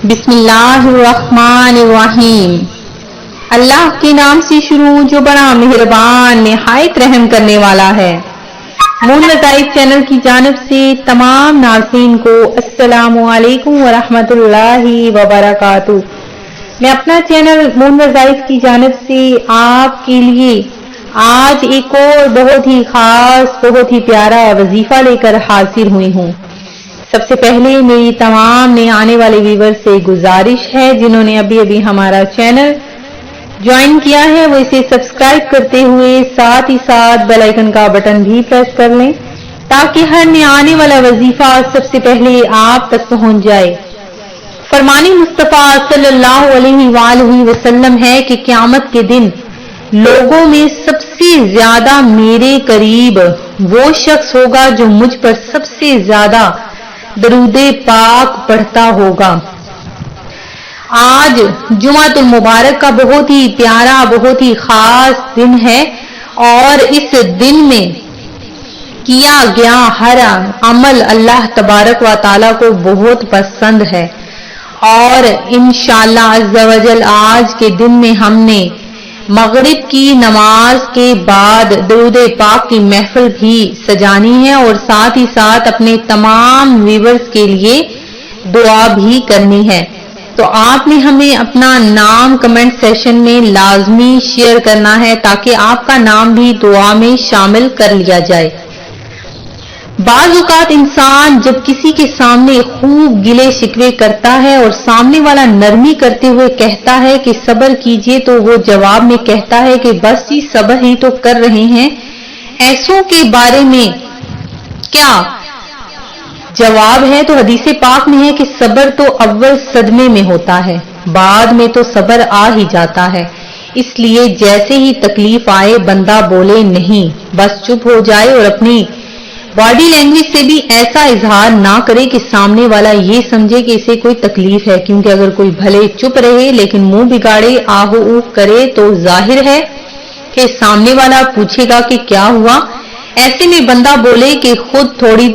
बिस्मिल्लाहिर्रहमानिर्रहीम। अल्लाह के नाम से शुरू जो बड़ा मेहरबान निहायत रहम करने वाला है। मून वज़ाइफ चैनल की जानिब से तमाम नाज़रीन को अस्सलामु अलैकुम व रहमतुल्लाहि व बरकातुहू। मैं अपना चैनल मून वज़ाइफ की जानिब से आपके लिए आज एक और बहुत ही खास बहुत ही प्यारा वजीफा लेकर हाजिर हुई हूँ। सबसे पहले मेरी तमाम नए आने वाले व्यूअर्स से गुजारिश है, जिन्होंने अभी अभी हमारा चैनल ज्वाइन किया है वो इसे सब्सक्राइब करते हुए साथ ही साथ बेल आइकन का बटन भी प्रेस कर लें, ताकि हर नया आने वाला वजीफा सबसे पहले आप तक पहुंच जाए। फरमानी मुस्तफ़ा सल्लल्लाहु अलैहि वसल्लम है कि क़यामत के दिन लोगों में सबसे ज्यादा मेरे करीब वो शख्स होगा जो मुझ पर सबसे ज्यादा दरूदे पाक पढ़ता होगा। आज जुमातुल मुबारक का बहुत ही प्यारा बहुत ही खास दिन है और इस दिन में किया गया हर अमल अल्लाह तबारक व तआला को बहुत पसंद है और इंशाअल्लाह अज़्ज़ा वजल आज के दिन में हमने मगरिब की नमाज के बाद दरूद पाक की महफिल भी सजानी है और साथ ही साथ अपने तमाम व्यूअर्स के लिए दुआ भी करनी है। तो आपने हमें अपना नाम कमेंट सेशन में लाजमी शेयर करना है ताकि आपका नाम भी दुआ में शामिल कर लिया जाए। बाज़ औक़ात इंसान जब किसी के सामने खूब गिले शिकवे करता है और सामने वाला नरमी करते हुए कहता है कि सब्र कीजिए, तो वो जवाब में कहता है कि बस जी सब्र ही तो कर रहे हैं। ऐसों के बारे में क्या जवाब है? तो हदीस पाक में है कि सब्र तो अव्वल सदमे में होता है, बाद में तो सब्र आ ही जाता है। इसलिए जैसे ही तकलीफ आए बंदा बोले नहीं, बस चुप हो जाए और अपनी बॉडी लैंग्वेज से भी ऐसा इजहार ना करे कि सामने वाला ये समझे कि इसे कोई तकलीफ है। क्योंकि अगर कोई भले चुप रहे लेकिन मुंह बिगाड़े आहू ऊह करे तो जाहिर है कि सामने वाला पूछेगा कि क्या हुआ। ऐसे में बंदा बोले कि खुद थोड़ी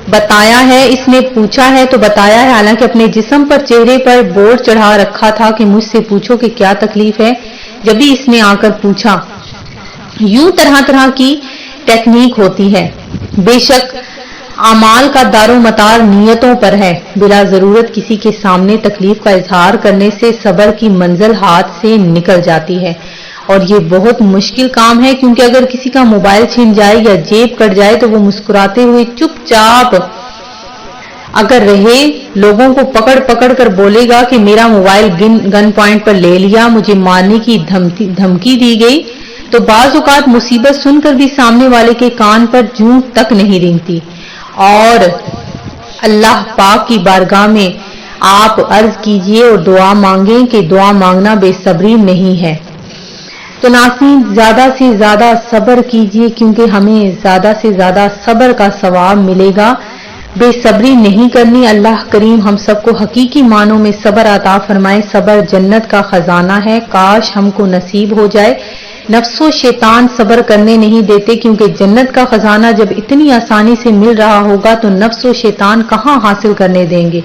बताया है, इसने पूछा है तो बताया है, हालांकि अपने जिस्म पर चेहरे पर बोर्ड चढ़ा रखा था कि मुझसे पूछो कि क्या तकलीफ है। जब भी इसने आकर पूछा, यूं तरह तरह की टेक्निक होती है। बेशक अमाल का दारोमदार नियतों पर है। बिला जरूरत किसी के सामने तकलीफ का इजहार करने से सब्र की मंजिल हाथ से निकल जाती है और ये बहुत मुश्किल काम है। क्योंकि अगर किसी का मोबाइल छिन जाए या जेब कट जाए तो वो मुस्कुराते हुए चुपचाप अगर रहे, लोगों को पकड़ पकड़ कर बोलेगा कि मेरा मोबाइल गन पॉइंट पर ले लिया, मुझे मारने की धमकी दी गई, तो बाज़ औक़ात मुसीबत सुनकर भी सामने वाले के कान पर जूं तक नहीं रेंगती। और अल्लाह पाक की बारगाह में आप अर्ज कीजिए और दुआ मांगें कि दुआ मांगना बेसब्री नहीं है। तो नाज़रीन ज्यादा से ज्यादा सब्र कीजिए, क्योंकि हमें ज्यादा से ज्यादा सब्र का सवाब मिलेगा। बेसब्री नहीं करनी। अल्लाह करीम हम सबको हकीकी मानों में सब्र अता फरमाए। सब्र जन्नत का खजाना है, काश हमको नसीब हो जाए। नफ्सो शैतान सब्र करने नहीं देते, क्योंकि जन्नत का खजाना जब इतनी आसानी से मिल रहा होगा तो नफ्सो शैतान कहाँ हासिल करने देंगे।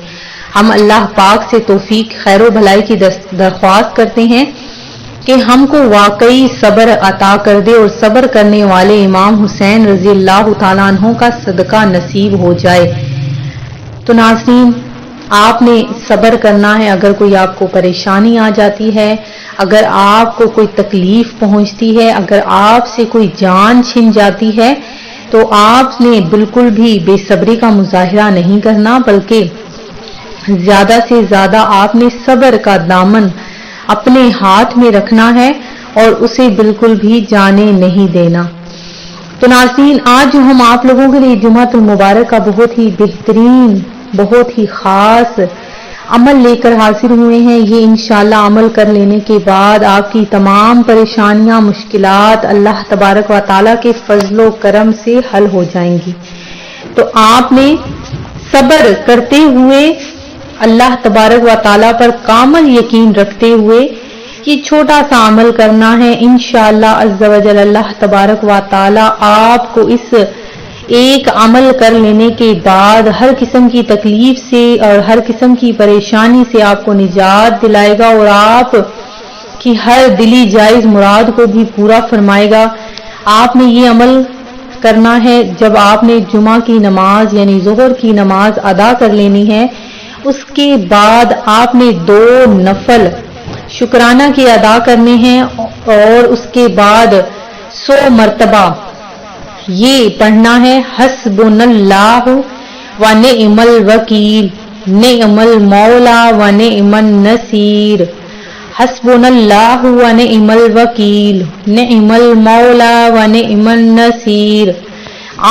हम अल्लाह पाक से तौफीक खैर भलाई की दरख्वास्त करते हैं कि हमको वाकई सब्र अता कर दे और सब्र करने वाले इमाम हुसैन रजी अल्लाह तआला अन्हु का सदका नसीब हो जाए। तो नाज़रीन आपने सब्र करना है। अगर कोई आपको परेशानी आ जाती है, अगर आपको कोई तकलीफ पहुंचती है, अगर आपसे कोई जान छिन जाती है, तो आपने बिल्कुल भी बेसब्री का मुजाहिरा नहीं करना, बल्कि ज्यादा से ज्यादा आपने सब्र का दामन अपने हाथ में रखना है और उसे बिल्कुल भी जाने नहीं देना। तो नाज़रीन आज जो हम आप लोगों के लिए जुमातुल मुबारक का बहुत ही बेहतरीन बहुत ही खास अमल लेकर हाजिर हुए हैं, ये इंशाअल्लाह अमल कर लेने के बाद आपकी तमाम परेशानियां मुश्किलात अल्लाह तबारक व तआला के फजलो करम से हल हो जाएंगी। तो आपने सब्र करते हुए अल्लाह तबारक व तआला पर कामल यकीन रखते हुए ये छोटा सा अमल करना है। इंशाअल्लाह अज़्ज़ा वजल अल्लाह तबारक व तआला आपको इस ایک عمل کر لینے کے بعد ہر قسم کی تکلیف سے اور ہر قسم کی پریشانی سے آپ کو نجات دلائے گا اور آپ کی ہر دلی جائز مراد کو بھی پورا فرمائے گا۔ آپ نے یہ عمل کرنا ہے جب آپ نے جمعہ کی نماز یعنی ظہر کی نماز ادا کر لینی ہے، اس کے بعد آپ نے 2 نفل شکرانہ کے ادا کرنے ہیں اور اس کے بعد 100 مرتبہ یہ پڑھنا ہے حسبنا اللہ و نعم الوکیل نعم المولا و نعم النصیر، حسبنا اللہ و نعم الوکیل نعم المولا و نعم النصیر۔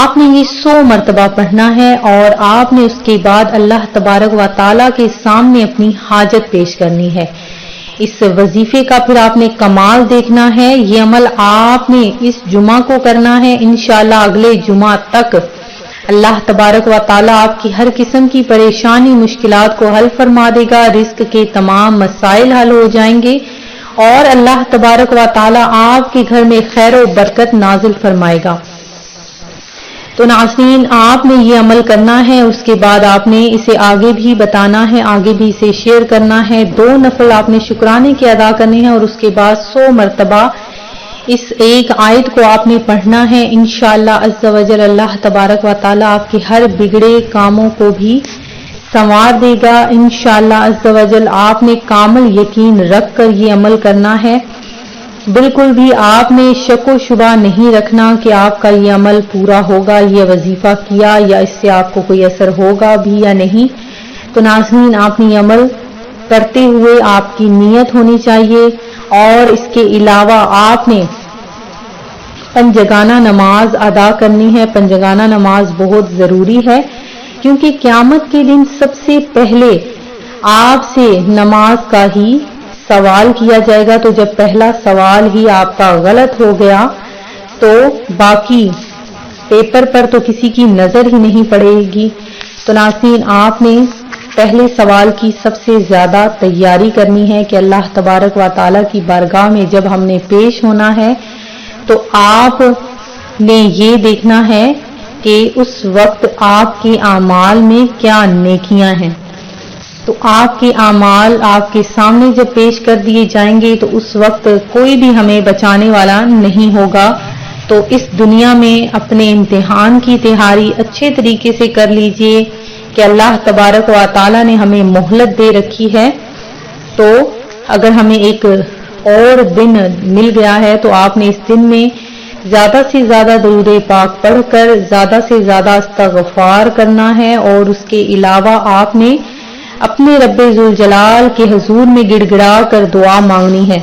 آپ نے یہ 100 مرتبہ پڑھنا ہے اور آپ نے اس کے بعد اللہ تبارک و تعالیٰ کے سامنے اپنی حاجت پیش کرنی ہے۔ اس وظیفے کا پھر آپ نے کمال دیکھنا ہے۔ یہ عمل آپ نے اس جمعہ کو کرنا ہے، انشاءاللہ اگلے جمعہ تک اللہ تبارک و تعالیٰ آپ کی ہر قسم کی پریشانی مشکلات کو حل فرما دے گا، رزق کے تمام مسائل حل ہو جائیں گے اور اللہ تبارک و تعالیٰ آپ کے گھر میں خیر و برکت نازل فرمائے گا۔ تو ناظرین، آپ نے یہ عمل کرنا ہے، اس کے بعد آپ نے اسے آگے بھی بتانا ہے، آگے بھی اسے شیئر کرنا ہے۔ 2 نفل آپ نے شکرانے کے ادا کرنے ہیں اور اس کے بعد 100 مرتبہ اس ایک آیت کو آپ نے پڑھنا ہے۔ انشاءاللہ عز و جل اللہ تبارک و تعالیٰ آپ کے ہر بگڑے کاموں کو بھی سنوار دے گا۔ انشاءاللہ عز و جل آپ نے کامل یقین رکھ کر یہ عمل کرنا ہے، بالکل بھی آپ نے شک و شبہ نہیں رکھنا کہ آپ کا یہ عمل پورا ہوگا، یہ وظیفہ کیا یا اس سے آپ کو کوئی اثر ہوگا بھی یا نہیں۔ تو ناظرین، آپ نے یہ عمل کرتے ہوئے آپ کی نیت ہونی چاہیے اور اس کے علاوہ آپ نے پنجگانہ نماز ادا کرنی ہے۔ پنجگانہ نماز بہت ضروری ہے کیونکہ قیامت کے دن سب سے پہلے آپ سے نماز کا ہی سوال کیا جائے گا۔ تو جب پہلا سوال ہی آپ کا غلط ہو گیا تو باقی پیپر پر تو کسی کی نظر ہی نہیں پڑے گی۔ تو ناظرین، آپ نے پہلے سوال کی سب سے زیادہ تیاری کرنی ہے کہ اللہ تبارک و تعالیٰ کی بارگاہ میں جب ہم نے پیش ہونا ہے تو آپ نے یہ دیکھنا ہے کہ اس وقت آپ کے اعمال میں کیا نیکیاں ہیں۔ تو آپ کے اعمال آپ کے سامنے جب پیش کر دیے جائیں گے تو اس وقت کوئی بھی ہمیں بچانے والا نہیں ہوگا۔ تو اس دنیا میں اپنے امتحان کی تیاری اچھے طریقے سے کر لیجئے کہ اللہ تبارک و تعالیٰ نے ہمیں مہلت دے رکھی ہے، تو اگر ہمیں ایک اور دن مل گیا ہے تو آپ نے اس دن میں زیادہ سے زیادہ درود پاک پڑھ کر زیادہ سے زیادہ استغفار کرنا ہے اور اس کے علاوہ آپ نے اپنے رب ذوالجلال کے حضور میں گڑ گڑا کر دعا مانگنی ہے۔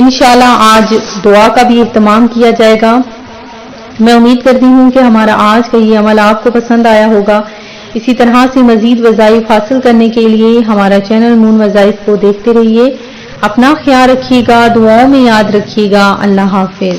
انشاءاللہ آج دعا کا بھی اہتمام کیا جائے گا۔ میں امید کرتی ہوں کہ ہمارا آج کا یہ عمل آپ کو پسند آیا ہوگا۔ اسی طرح سے مزید وظائف حاصل کرنے کے لیے ہمارا چینل مون وظائف کو دیکھتے رہیے۔ اپنا خیال رکھیے گا، دعاؤں میں یاد رکھیے گا۔ اللہ حافظ۔